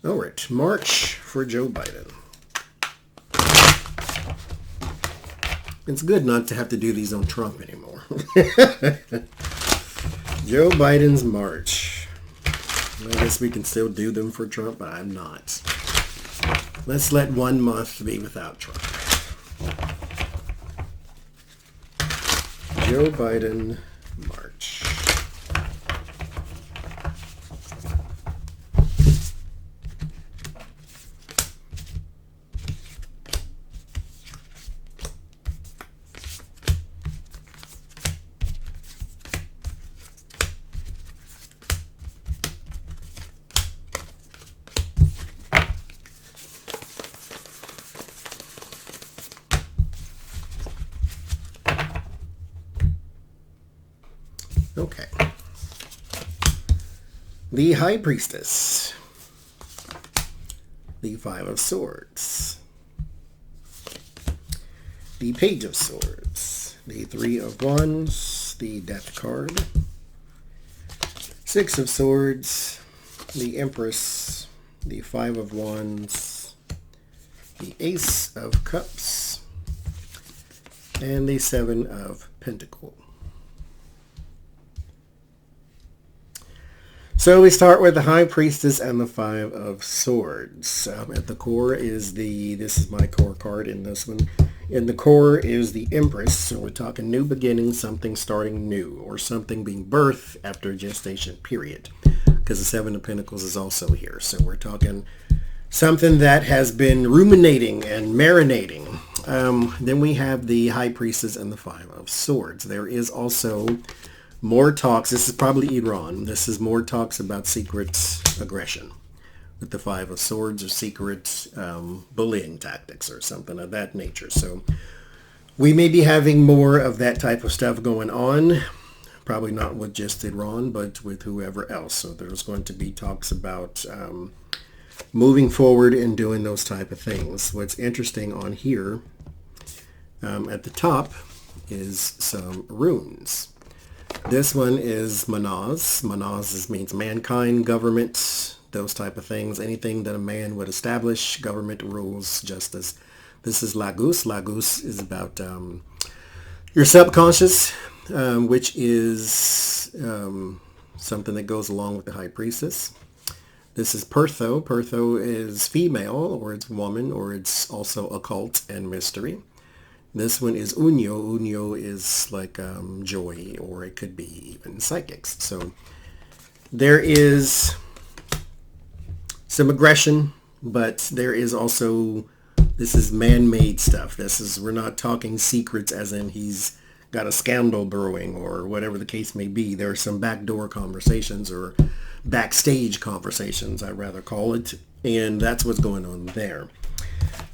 All right, March for Joe Biden. It's good not to have to do these on Trump anymore. Joe Biden's March. I guess we can still do them for Trump, but I'm not. Let's let 1 month be without Trump. Joe Biden, March. Okay. The High Priestess. The Five of Swords. The Page of Swords. The Three of Wands. The Death card. Six of Swords. The Empress. The Five of Wands. The Ace of Cups. And the Seven of Pentacles. So we start with the High Priestess and the Five of Swords. At the core is this is my core card in this one. In the core is the Empress. So we're talking new beginnings, something starting new, or something being birthed after a gestation period. Because the Seven of Pentacles is also here. So we're talking something that has been ruminating and marinating. Then we have the High Priestess and the Five of Swords. There is also more talks. This is probably Iran. This is more talks about secret aggression with the Five of Swords, or secret bullying tactics or something of that nature. So we may be having more of that type of stuff going on. Probably not with just Iran, but with whoever else. So there's going to be talks about moving forward and doing those type of things. What's interesting on here at the top is some runes. This one is Manaz. Manaz means mankind, government, those type of things. Anything that a man would establish, government, rules, justice. This is Lagus. Lagus is about your subconscious, which is something that goes along with the High Priestess. This is Pertho. Pertho is female, or it's woman, or it's also occult and mystery. This one is Unyo. Unyo is like joy, or it could be even psychics. So there is some aggression, but there is also, this is man-made stuff. We're not talking secrets as in he's got a scandal brewing or whatever the case may be. There are some backdoor conversations, or backstage conversations, I'd rather call it. And that's what's going on there.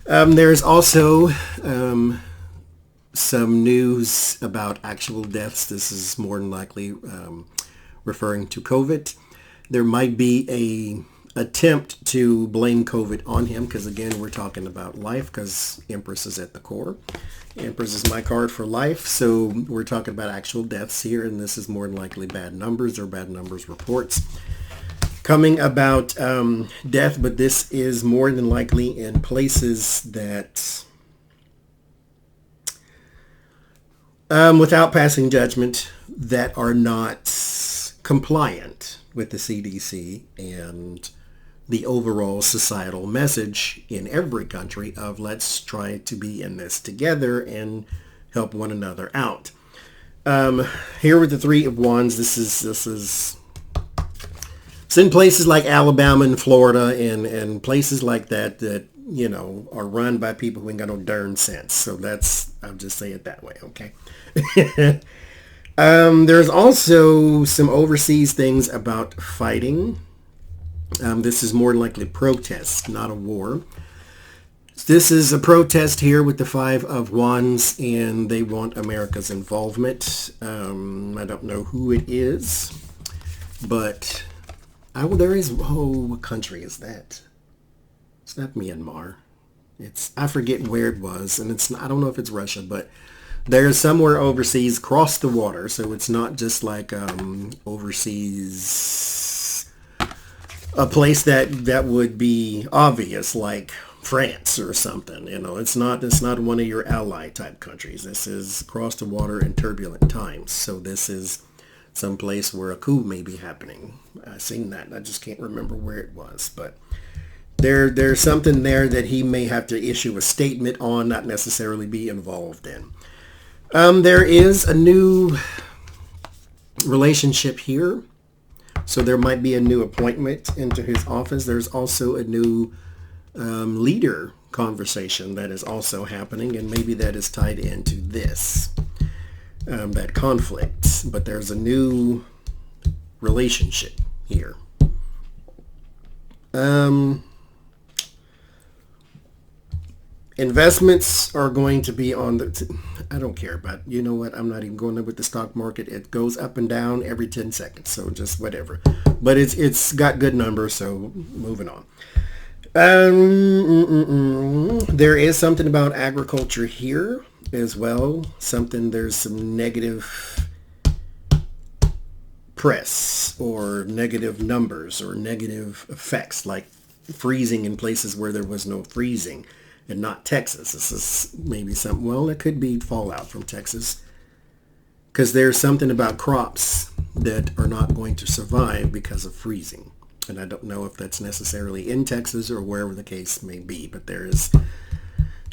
There's also some news about actual deaths. This is more than likely referring to COVID. There might be a attempt to blame COVID on him, because again, we're talking about life, because Empress is at the core. Empress is my card for life, so we're talking about actual deaths here, and this is more than likely bad numbers, or bad numbers reports coming about death, but this is more than likely in places that without passing judgment, that are not compliant with the CDC and the overall societal message in every country of let's try to be in this together and help one another out. Here with the Three of Wands, this is it's in places like Alabama and Florida and places like that you know, are run by people who ain't got no darn sense. So I'll just say it that way, okay? There's also some overseas things about fighting. This is more than likely protest, not a war. This is a protest here with the Five of Wands, and they want America's involvement. I don't know who it is, but what country is that? It's not Myanmar. I forget where it was, and I don't know if it's Russia, but there's somewhere overseas, across the water, so it's not just like overseas a place that would be obvious, like France or something. It's not one of your ally type countries. This is across the water in turbulent times. So this is some place where a coup may be happening. I've seen that. I just can't remember where it was, but there's something there that he may have to issue a statement on, not necessarily be involved in. There is a new relationship here. So there might be a new appointment into his office. There's also a new leader conversation that is also happening, and maybe that is tied into this, that conflict. But there's a new relationship here. Investments are going to be on the... I don't care about... You know what? I'm not even going there with the stock market. It goes up and down every 10 seconds. So just whatever. But it's got good numbers. So moving on. There is something about agriculture here as well. There's some negative press or negative numbers or negative effects, like freezing in places where there was no freezing. And not Texas. This is maybe something, well, it could be fallout from Texas. Because there's something about crops that are not going to survive because of freezing. And I don't know if that's necessarily in Texas or wherever the case may be. But there is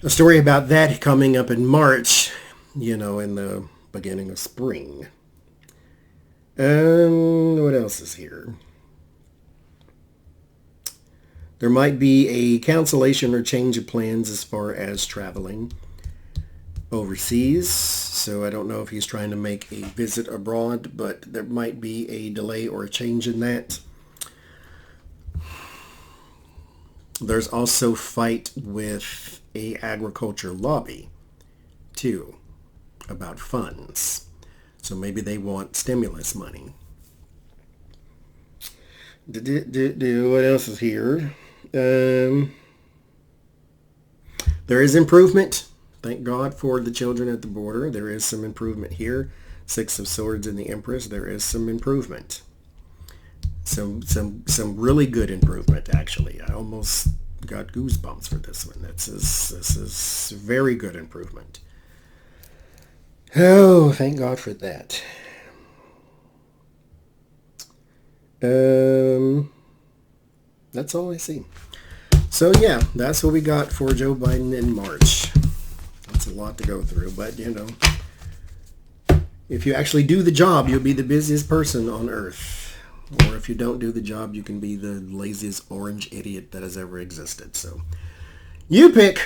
a story about that coming up in March, in the beginning of spring. What else is here? There might be a cancellation or change of plans as far as traveling overseas. So I don't know if he's trying to make a visit abroad, but there might be a delay or a change in that. There's also fight with a agriculture lobby, too, about funds. So maybe they want stimulus money. What else is here? There is improvement. Thank God for the children at the border. There is some improvement here. Six of Swords in the Empress. There is some improvement. Some really good improvement, actually. I almost got goosebumps for this one. This is very good improvement. Oh, thank God for that. That's all I see. So yeah, that's what we got for Joe Biden in March. That's a lot to go through, but if you actually do the job, you'll be the busiest person on earth. Or if you don't do the job, you can be the laziest orange idiot that has ever existed. So you pick.